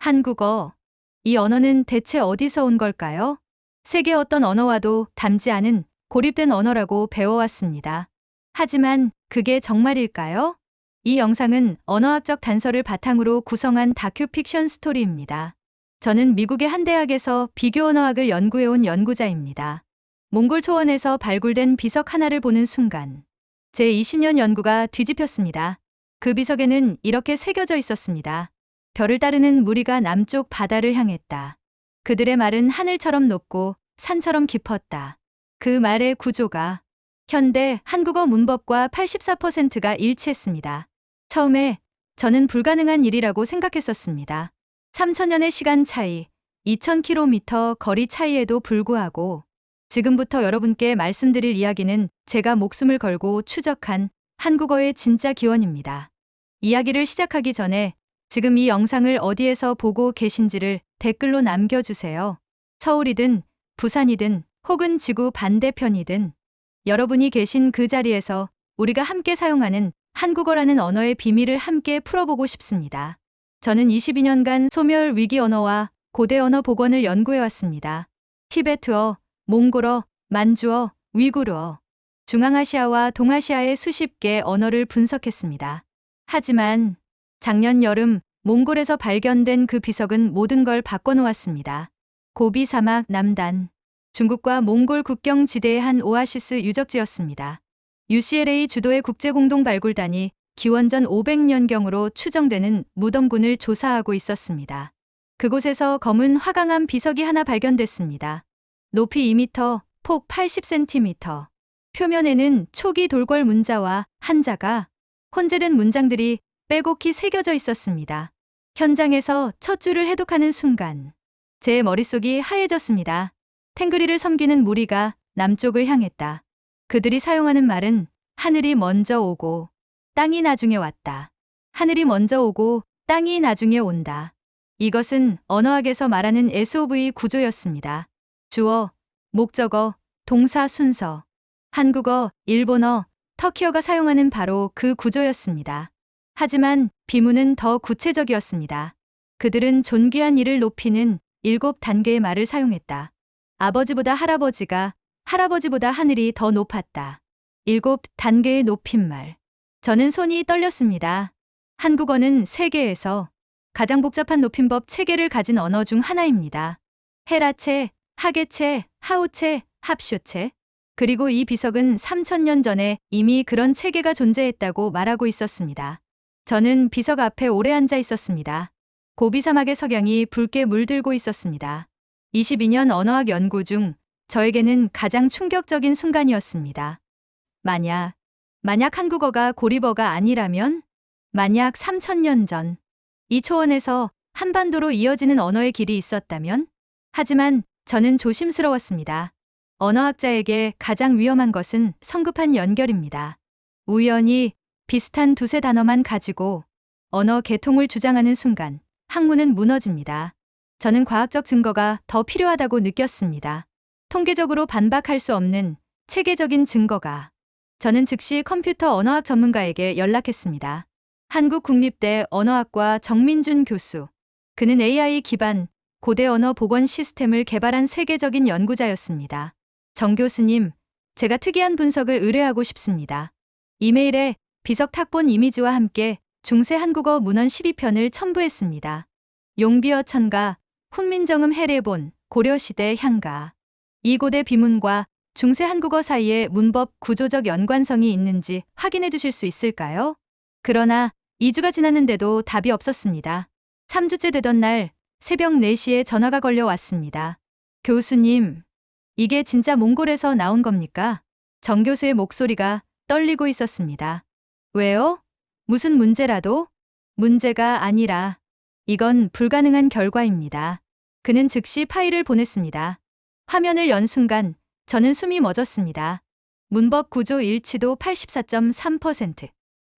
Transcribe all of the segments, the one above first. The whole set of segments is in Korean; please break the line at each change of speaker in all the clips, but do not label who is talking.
한국어. 이 언어는 대체 어디서 온 걸까요? 세계 어떤 언어와도 닮지 않은 고립된 언어라고 배워왔습니다. 하지만 그게 정말일까요? 이 영상은 언어학적 단서를 바탕으로 구성한 다큐 픽션 스토리입니다. 저는 미국의 한 대학에서 비교 언어학을 연구해온 연구자입니다. 몽골 초원에서 발굴된 비석 하나를 보는 순간 제 20년 연구가 뒤집혔습니다. 그 비석에는 이렇게 새겨져 있었습니다. 별을 따르는 무리가 남쪽 바다를 향했다. 그들의 말은 하늘처럼 높고 산처럼 깊었다. 그 말의 구조가 현대 한국어 문법과 84%가 일치했습니다. 처음에 저는 불가능한 일이라고 생각했었습니다. 3000년의 시간 차이, 2000km 거리 차이에도 불구하고 지금부터 여러분께 말씀드릴 이야기는 제가 목숨을 걸고 추적한 한국어의 진짜 기원입니다. 이야기를 시작하기 전에 지금 이 영상을 어디에서 보고 계신지를 댓글로 남겨주세요. 서울이든 부산이든 혹은 지구 반대편이든 여러분이 계신 그 자리에서 우리가 함께 사용하는 한국어라는 언어의 비밀을 함께 풀어보고 싶습니다. 저는 22년간 소멸 위기 언어와 고대 언어 복원을 연구해왔습니다. 티베트어, 몽골어, 만주어, 위구르어, 중앙아시아와 동아시아의 수십 개 언어를 분석했습니다. 하지만 작년 여름 몽골에서 발견된 그 비석은 모든 걸 바꿔놓았습니다. 고비 사막 남단, 중국과 몽골 국경 지대의 한 오아시스 유적지였습니다. UCLA 주도의 국제공동발굴단이 기원전 500년경으로 추정되는 무덤군을 조사하고 있었습니다. 그곳에서 검은 화강암 비석이 하나 발견됐습니다. 높이 2m, 폭 80cm. 표면에는 초기 돌궐 문자와 한자가 혼재된 문장들이 빼곡히 새겨져 있었습니다. 현장에서 첫 줄을 해독하는 순간 제 머릿속이 하얘졌습니다. 탱그리를 섬기는 무리가 남쪽을 향했다. 그들이 사용하는 말은 하늘이 먼저 오고 땅이 나중에 왔다. 하늘이 먼저 오고 땅이 나중에 온다. 이것은 언어학에서 말하는 SOV 구조였습니다. 주어, 목적어, 동사 순서. 한국어, 일본어, 터키어가 사용하는 바로 그 구조였습니다. 하지만 비문은 더 구체적이었습니다. 그들은 존귀한 이를 높이는 7단계의 말을 사용했다. 아버지보다 할아버지가, 할아버지보다 하늘이 더 높았다. 7단계의 높임말. 저는 손이 떨렸습니다. 한국어는 세계에서 가장 복잡한 높임법 체계를 가진 언어 중 하나입니다. 헤라체, 하계체, 하우체, 합쇼체. 그리고 이 비석은 3000년 전에 이미 그런 체계가 존재했다고 말하고 있었습니다. 저는 비석 앞에 오래 앉아 있었습니다. 고비 사막의 석양이 붉게 물들고 있었습니다. 22년 언어학 연구 중 저에게는 가장 충격적인 순간이었습니다. 만약 한국어가 고립어가 아니라면? 만약 3000년 전 이 초원에서 한반도로 이어지는 언어의 길이 있었다면? 하지만 저는 조심스러웠습니다. 언어학자에게 가장 위험한 것은 성급한 연결입니다. 우연히 비슷한 두세 단어만 가지고 언어 개통을 주장하는 순간 학문은 무너집니다. 저는 과학적 증거가 더 필요하다고 느꼈습니다. 통계적으로 반박할 수 없는 체계적인 증거가. 저는 즉시 컴퓨터 언어학 전문가에게 연락했습니다. 한국국립대 언어학과 정민준 교수. 그는 AI 기반 고대 언어 복원 시스템을 개발한 세계적인 연구자였습니다. 정 교수님, 제가 특이한 분석을 의뢰하고 싶습니다. 이메일에 비석 탁본 이미지와 함께 중세 한국어 문헌 12편을 첨부했습니다. 용비어 천가, 훈민정음 해례본, 고려시대 향가. 이 고대 비문과 중세 한국어 사이에 문법 구조적 연관성이 있는지 확인해 주실 수 있을까요? 그러나 2주가 지났는데도 답이 없었습니다. 3주째 되던 날 새벽 4시에 전화가 걸려 왔습니다. 교수님, 이게 진짜 몽골에서 나온 겁니까? 정 교수의 목소리가 떨리고 있었습니다. 왜요? 무슨 문제라도? 문제가 아니라 이건 불가능한 결과입니다. 그는 즉시 파일을 보냈습니다. 화면을 연 순간 저는 숨이 멎었습니다. 문법 구조 일치도 84.3%,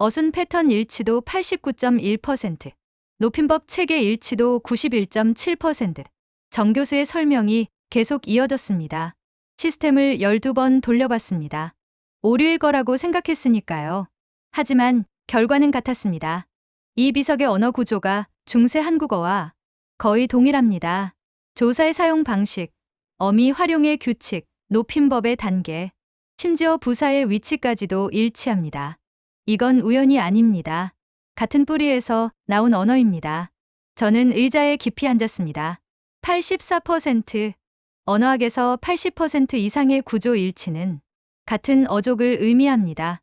어순 패턴 일치도 89.1%, 높임법 체계 일치도 91.7%. 정 교수의 설명이 계속 이어졌습니다. 시스템을 12번 돌려봤습니다. 오류일 거라고 생각했으니까요. 하지만 결과는 같았습니다. 이 비석의 언어 구조가 중세 한국어와 거의 동일합니다. 조사의 사용 방식, 어미 활용의 규칙, 높임법의 단계, 심지어 부사의 위치까지도 일치합니다. 이건 우연이 아닙니다. 같은 뿌리에서 나온 언어입니다. 저는 의자에 깊이 앉았습니다. 84%, 언어학에서 80% 이상의 구조 일치는 같은 어족을 의미합니다.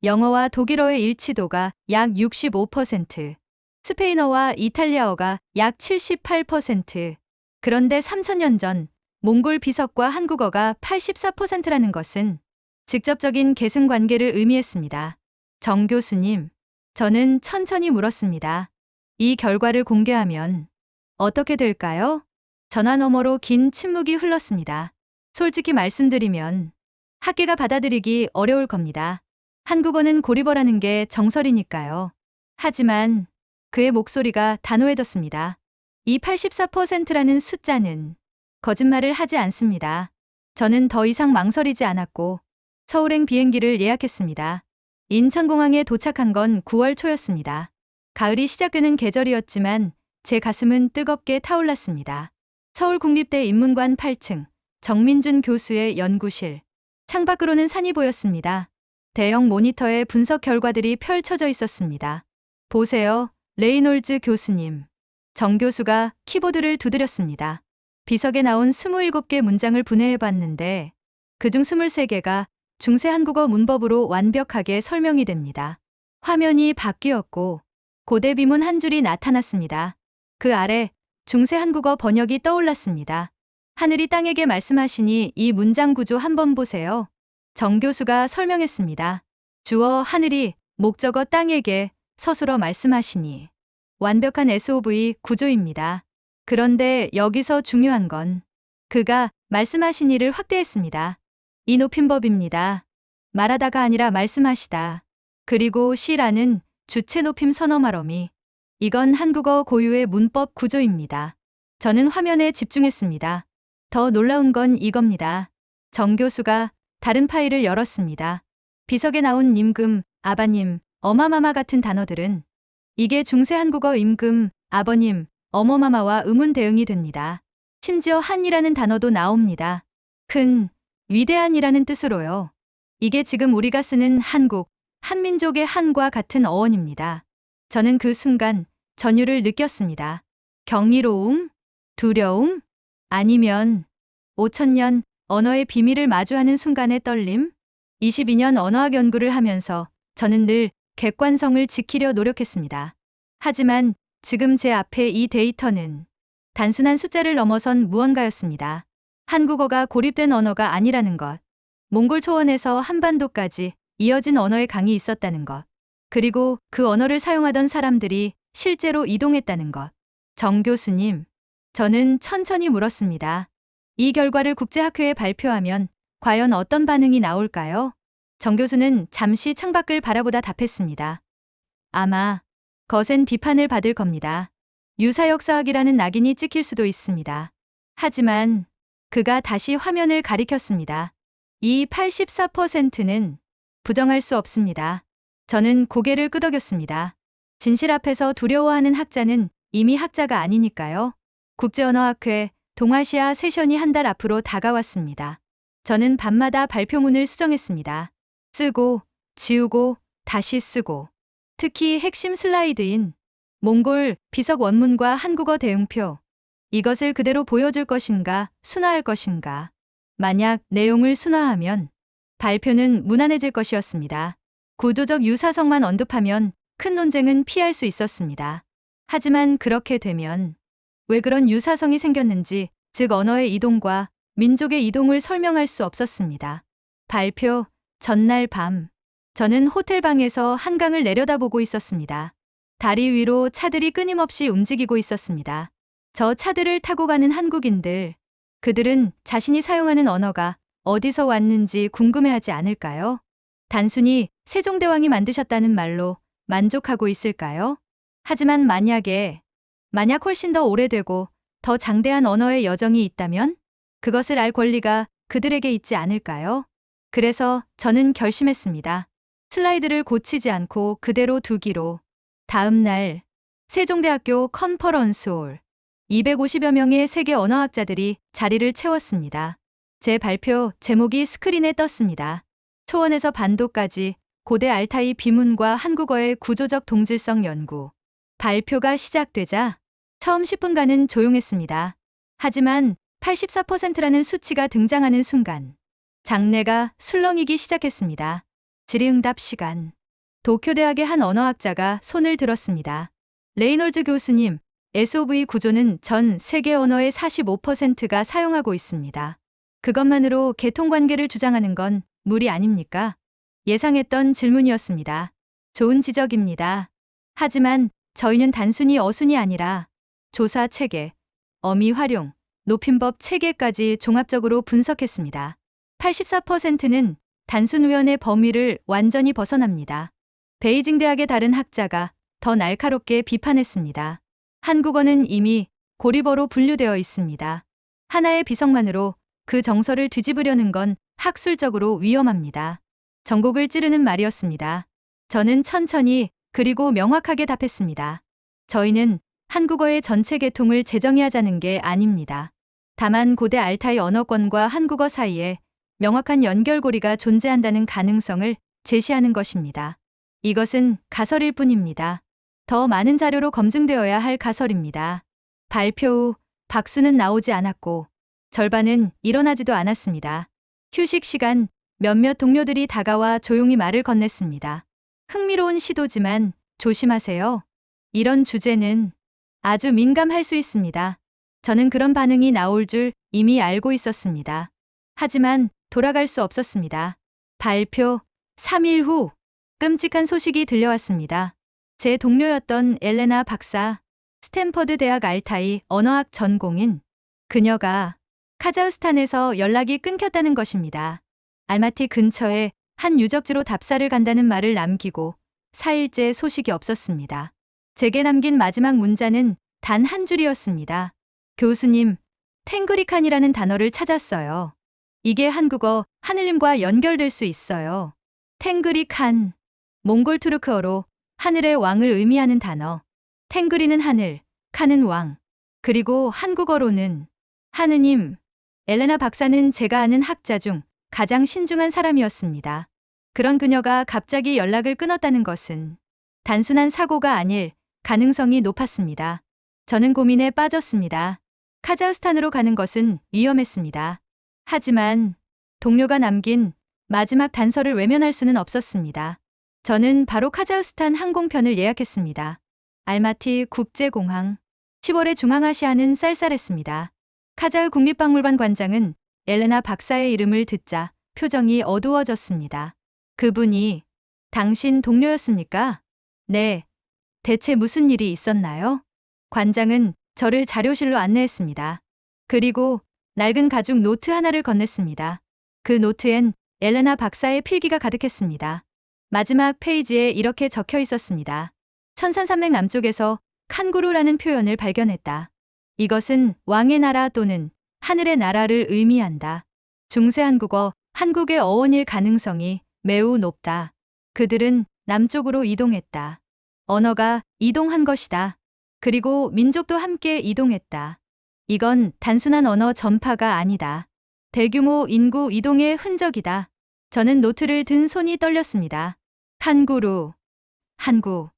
영어와 독일어의 일치도가 약 65%, 스페인어와 이탈리아어가 약 78%. 그런데 3000년 전 몽골 비석과 한국어가 84%라는 것은 직접적인 계승 관계를 의미했습니다. 정 교수님, 저는 천천히 물었습니다. 이 결과를 공개하면 어떻게 될까요? 전화 너머로 긴 침묵이 흘렀습니다. 솔직히 말씀드리면 학계가 받아들이기 어려울 겁니다. 한국어는 고리버라는 게 정설이니까요. 하지만 그의 목소리가 단호해졌습니다. 이 84%라는 숫자는 거짓말을 하지 않습니다. 저는 더 이상 망설이지 않았고 서울행 비행기를 예약했습니다. 인천공항에 도착한 건 9월 초였습니다. 가을이 시작되는 계절이었지만 제 가슴은 뜨겁게 타올랐습니다. 서울국립대 인문관 8층, 정민준 교수의 연구실. 창밖으로는 산이 보였습니다. 대형 모니터에 분석 결과들이 펼쳐져 있었습니다. 보세요, 레이놀즈 교수님. 정 교수가 키보드를 두드렸습니다. 비석에 나온 27개 문장을 분해해봤는데 그중 23개가 중세 한국어 문법으로 완벽하게 설명이 됩니다. 화면이 바뀌었고 고대 비문 한 줄이 나타났습니다. 그 아래 중세 한국어 번역이 떠올랐습니다. 하늘이 땅에게 말씀하시니 이 문장 구조 한번 보세요. 정 교수가 설명했습니다. 주어 하늘이, 목적어 땅에게, 서술어 말씀하시니. 완벽한 SOV 구조입니다. 그런데 여기서 중요한 건 그가 말씀하시니를 확대했습니다. 이 높임법입니다. 말하다가 아니라 말씀하시다. 그리고 시라는 주체 높임 선어말어미. 이건 한국어 고유의 문법 구조입니다. 저는 화면에 집중했습니다. 더 놀라운 건 이겁니다. 정 교수가 다른 파일을 열었습니다. 비석에 나온 임금, 아바님, 어마마마 같은 단어들은 이게 중세 한국어 임금, 아버님, 어머마마와 의문 대응이 됩니다. 심지어 한이라는 단어도 나옵니다. 큰, 위대한이라는 뜻으로요. 이게 지금 우리가 쓰는 한국, 한민족의 한과 같은 어원입니다. 저는 그 순간 전율을 느꼈습니다. 경이로움? 두려움? 아니면 5000년 언어의 비밀을 마주하는 순간의 떨림? 22년 언어학 연구를 하면서 저는 늘 객관성을 지키려 노력했습니다. 하지만 지금 제 앞에 이 데이터는 단순한 숫자를 넘어선 무언가였습니다. 한국어가 고립된 언어가 아니라는 것. 몽골 초원에서 한반도까지 이어진 언어의 강이 있었다는 것. 그리고 그 언어를 사용하던 사람들이 실제로 이동했다는 것. 정 교수님, 저는 천천히 물었습니다. 이 결과를 국제학회에 발표하면 과연 어떤 반응이 나올까요? 정 교수는 잠시 창밖을 바라보다 답했습니다. 아마 거센 비판을 받을 겁니다. 유사역사학이라는 낙인이 찍힐 수도 있습니다. 하지만 그가 다시 화면을 가리켰습니다. 이 84%는 부정할 수 없습니다. 저는 고개를 끄덕였습니다. 진실 앞에서 두려워하는 학자는 이미 학자가 아니니까요. 국제언어학회 동아시아 세션이 한 달 앞으로 다가왔습니다. 저는 밤마다 발표문을 수정했습니다. 쓰고, 지우고, 다시 쓰고. 특히 핵심 슬라이드인 몽골 비석 원문과 한국어 대응표. 이것을 그대로 보여줄 것인가, 순화할 것인가. 만약 내용을 순화하면 발표는 무난해질 것이었습니다. 구조적 유사성만 언급하면 큰 논쟁은 피할 수 있었습니다. 하지만 그렇게 되면 왜 그런 유사성이 생겼는지, 즉 언어의 이동과 민족의 이동을 설명할 수 없었습니다. 발표 전날 밤, 저는 호텔방에서 한강을 내려다보고 있었습니다. 다리 위로 차들이 끊임없이 움직이고 있었습니다. 저 차들을 타고 가는 한국인들, 그들은 자신이 사용하는 언어가 어디서 왔는지 궁금해하지 않을까요? 단순히 세종대왕이 만드셨다는 말로 만족하고 있을까요? 하지만 만약 훨씬 더 오래되고 더 장대한 언어의 여정이 있다면 그것을 알 권리가 그들에게 있지 않을까요? 그래서 저는 결심했습니다. 슬라이드를 고치지 않고 그대로 두기로. 다음 날 세종대학교 컨퍼런스홀. 250여 명의 세계 언어학자들이 자리를 채웠습니다. 제 발표 제목이 스크린에 떴습니다. 초원에서 반도까지 고대 알타이 비문과 한국어의 구조적 동질성 연구. 발표가 시작되자 처음 10분간은 조용했습니다. 하지만 84%라는 수치가 등장하는 순간 장내가 술렁이기 시작했습니다. 질의응답 시간. 도쿄대학의 한 언어학자가 손을 들었습니다. 레이놀즈 교수님, SOV 구조는 전 세계 언어의 45%가 사용하고 있습니다. 그것만으로 개통관계를 주장하는 건 무리 아닙니까? 예상했던 질문이었습니다. 좋은 지적입니다. 하지만 저희는 단순히 어순이 아니라 조사 체계, 어미 활용, 높임법 체계까지 종합적으로 분석했습니다. 84%는 단순 우연의 범위를 완전히 벗어납니다. 베이징 대학의 다른 학자가 더 날카롭게 비판했습니다. 한국어는 이미 고립어로 분류되어 있습니다. 하나의 비석만으로 그 정서를 뒤집으려는 건 학술적으로 위험합니다. 전곡을 찌르는 말이었습니다. 저는 천천히 그리고 명확하게 답했습니다. 저희는 한국어의 전체 계통을 재정의하자는 게 아닙니다. 다만 고대 알타이 언어권과 한국어 사이에 명확한 연결고리가 존재한다는 가능성을 제시하는 것입니다. 이것은 가설일 뿐입니다. 더 많은 자료로 검증되어야 할 가설입니다. 발표 후 박수는 나오지 않았고 절반은 일어나지도 않았습니다. 휴식 시간, 몇몇 동료들이 다가와 조용히 말을 건넸습니다. 흥미로운 시도지만 조심하세요. 이런 주제는 아주 민감할 수 있습니다. 저는 그런 반응이 나올 줄 이미 알고 있었습니다. 하지만 돌아갈 수 없었습니다. 발표 3일 후 끔찍한 소식이 들려왔습니다. 제 동료였던 엘레나 박사, 스탠퍼드 대학 알타이 언어학 전공인 그녀가 카자흐스탄에서 연락이 끊겼다는 것입니다. 알마티 근처에 한 유적지로 답사를 간다는 말을 남기고 4일째 소식이 없었습니다. 제게 남긴 마지막 문자는 단 한 줄이었습니다. 교수님, 탱그리칸이라는 단어를 찾았어요. 이게 한국어 하늘님과 연결될 수 있어요. 탱그리칸, 몽골 투르크어로 하늘의 왕을 의미하는 단어. 탱그리는 하늘, 칸은 왕. 그리고 한국어로는 하느님. 엘레나 박사는 제가 아는 학자 중 가장 신중한 사람이었습니다. 그런 그녀가 갑자기 연락을 끊었다는 것은 단순한 사고가 아닐 가능성이 높았습니다. 저는 고민에 빠졌습니다. 카자흐스탄으로 가는 것은 위험했습니다. 하지만 동료가 남긴 마지막 단서를 외면할 수는 없었습니다. 저는 바로 카자흐스탄 항공편을 예약했습니다. 알마티 국제공항. 10월에 중앙아시아는 쌀쌀했습니다. 카자흐 국립박물관 관장은 엘레나 박사의 이름을 듣자 표정이 어두워졌습니다. 그분이 당신 동료였습니까? 네. 대체 무슨 일이 있었나요? 관장은 저를 자료실로 안내했습니다. 그리고 낡은 가죽 노트 하나를 건넸습니다. 그 노트엔 엘레나 박사의 필기가 가득했습니다. 마지막 페이지에 이렇게 적혀 있었습니다. 천산산맥 남쪽에서 칸구루라는 표현을 발견했다. 이것은 왕의 나라 또는 하늘의 나라를 의미한다. 중세 한국어, 한국의 어원일 가능성이 매우 높다. 그들은 남쪽으로 이동했다. 언어가 이동한 것이다. 그리고 민족도 함께 이동했다. 이건 단순한 언어 전파가 아니다. 대규모 인구 이동의 흔적이다. 저는 노트를 든 손이 떨렸습니다. 칸구루, 한국.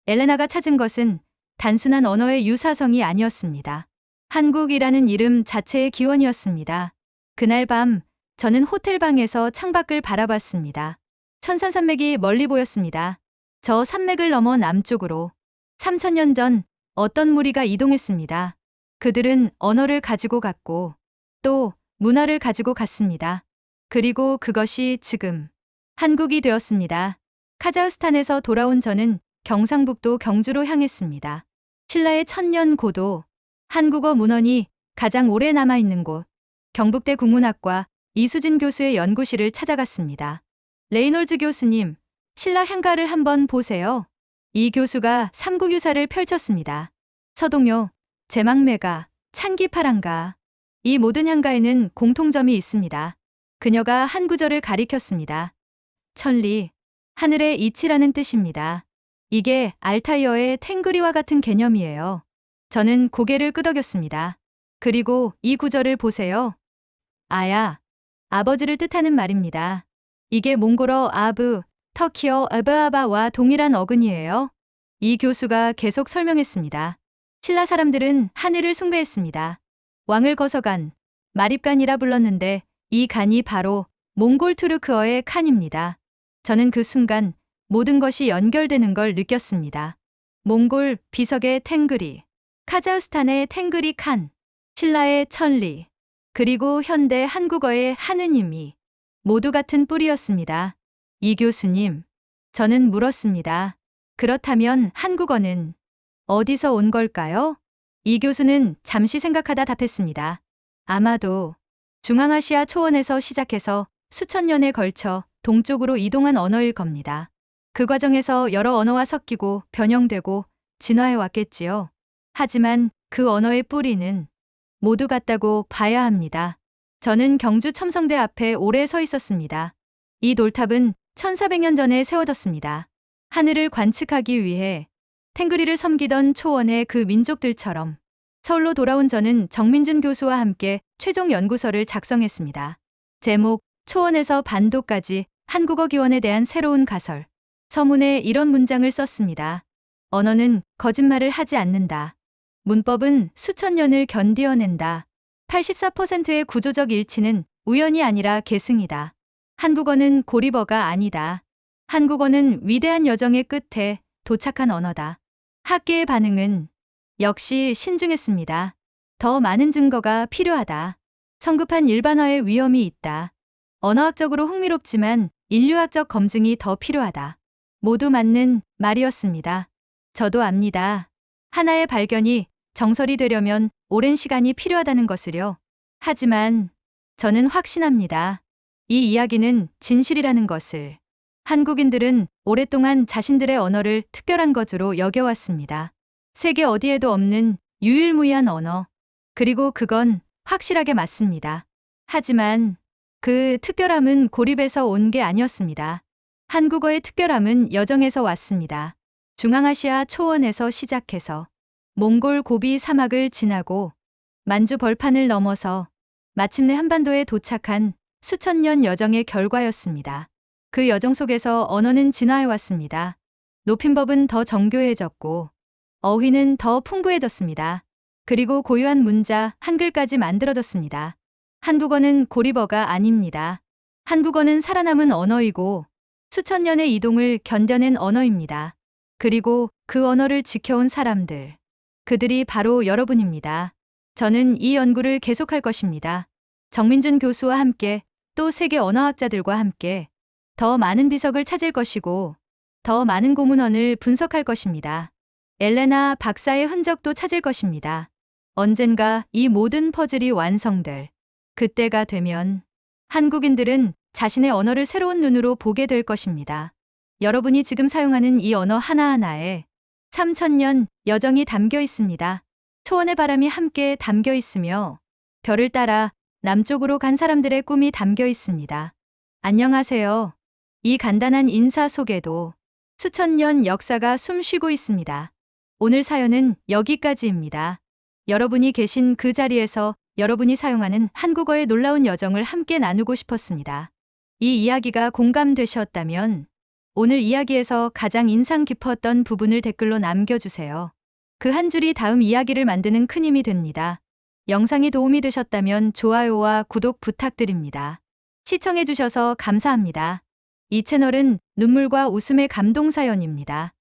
엘레나가 찾은 것은 단순한 언어의 유사성이 아니었습니다. 한국이라는 이름 자체의 기원이었습니다. 그날 밤 저는 호텔방에서 창밖을 바라봤습니다. 천산산맥이 멀리 보였습니다. 저 산맥을 넘어 남쪽으로 3000년 전 어떤 무리가 이동했습니다. 그들은 언어를 가지고 갔고 또 문화를 가지고 갔습니다. 그리고 그것이 지금 한국이 되었습니다. 카자흐스탄에서 돌아온 저는 경상북도 경주로 향했습니다. 신라의 천년 고도, 한국어 문헌이 가장 오래 남아있는 곳, 경북대 국문학과 이수진 교수의 연구실을 찾아갔습니다. 레이놀즈 교수님, 신라 향가를 한번 보세요. 이 교수가 삼국유사를 펼쳤습니다. 서동요, 제망매가, 찬기파랑가. 이 모든 향가에는 공통점이 있습니다. 그녀가 한 구절을 가리켰습니다. 천리, 하늘의 이치라는 뜻입니다. 이게 알타이어의 탱그리와 같은 개념이에요. 저는 고개를 끄덕였습니다. 그리고 이 구절을 보세요. 아야, 아버지를 뜻하는 말입니다. 이게 몽골어 아브, 터키어 아바아바와 동일한 어근이에요. 이 교수가 계속 설명했습니다. 신라 사람들은 하늘을 숭배했습니다. 왕을 거서간, 마립간이라 불렀는데 이 간이 바로 몽골 투르크어의 칸입니다. 저는 그 순간 모든 것이 연결되는 걸 느꼈습니다. 몽골 비석의 탱그리, 카자흐스탄의 탱그리 칸, 신라의 천리, 그리고 현대 한국어의 하느님이 모두 같은 뿌리였습니다. 이 교수님, 저는 물었습니다. 그렇다면 한국어는 어디서 온 걸까요? 이 교수는 잠시 생각하다 답했습니다. 아마도 중앙아시아 초원에서 시작해서 수천 년에 걸쳐 동쪽으로 이동한 언어일 겁니다. 그 과정에서 여러 언어와 섞이고 변형되고 진화해 왔겠지요. 하지만 그 언어의 뿌리는 모두 같다고 봐야 합니다. 저는 경주 첨성대 앞에 오래 서 있었습니다. 이 돌탑은 1400년 전에 세워졌습니다. 하늘을 관측하기 위해 탱그리를 섬기던 초원의 그 민족들처럼 서울로 돌아온 저는 정민준 교수와 함께 최종 연구서를 작성했습니다. 제목, 초원에서 반도까지 한국어 기원에 대한 새로운 가설. 서문에 이런 문장을 썼습니다. 언어는 거짓말을 하지 않는다. 문법은 수천 년을 견디어낸다. 84%의 구조적 일치는 우연이 아니라 계승이다. 한국어는 고리버가 아니다. 한국어는 위대한 여정의 끝에 도착한 언어다. 학계의 반응은 역시 신중했습니다. 더 많은 증거가 필요하다. 성급한 일반화의 위험이 있다. 언어학적으로 흥미롭지만 인류학적 검증이 더 필요하다. 모두 맞는 말이었습니다. 저도 압니다. 하나의 발견이 정설이 되려면 오랜 시간이 필요하다는 것을요. 하지만 저는 확신합니다. 이 이야기는 진실이라는 것을. 한국인들은 오랫동안 자신들의 언어를 특별한 것으로 여겨왔습니다. 세계 어디에도 없는 유일무이한 언어. 그리고 그건 확실하게 맞습니다. 하지만 그 특별함은 고립에서 온 게 아니었습니다. 한국어의 특별함은 여정에서 왔습니다. 중앙아시아 초원에서 시작해서 몽골 고비 사막을 지나고 만주 벌판을 넘어서 마침내 한반도에 도착한 수천 년 여정의 결과였습니다. 그 여정 속에서 언어는 진화해 왔습니다. 높임법은 더 정교해졌고 어휘는 더 풍부해졌습니다. 그리고 고유한 문자, 한글까지 만들어졌습니다. 한국어는 고리버가 아닙니다. 한국어는 살아남은 언어이고 수천 년의 이동을 견뎌낸 언어입니다. 그리고 그 언어를 지켜온 사람들. 그들이 바로 여러분입니다. 저는 이 연구를 계속할 것입니다. 정민준 교수와 함께 또 세계 언어학자들과 함께 더 많은 비석을 찾을 것이고 더 많은 고문원을 분석할 것입니다. 엘레나 박사의 흔적도 찾을 것입니다. 언젠가 이 모든 퍼즐이 완성될 그때가 되면 한국인들은 자신의 언어를 새로운 눈으로 보게 될 것입니다. 여러분이 지금 사용하는 이 언어 하나하나에 3000년 여정이 담겨 있습니다. 초원의 바람이 함께 담겨 있으며 별을 따라 남쪽으로 간 사람들의 꿈이 담겨 있습니다. 안녕하세요. 이 간단한 인사 속에도 수천 년 역사가 숨쉬고 있습니다. 오늘 사연은 여기까지입니다. 여러분이 계신 그 자리에서 여러분이 사용하는 한국어의 놀라운 여정을 함께 나누고 싶었습니다. 이 이야기가 공감되셨다면 오늘 이야기에서 가장 인상 깊었던 부분을 댓글로 남겨주세요. 그 한 줄이 다음 이야기를 만드는 큰 힘이 됩니다. 영상이 도움이 되셨다면 좋아요와 구독 부탁드립니다. 시청해주셔서 감사합니다. 이 채널은 눈물과 웃음의 감동사연입니다.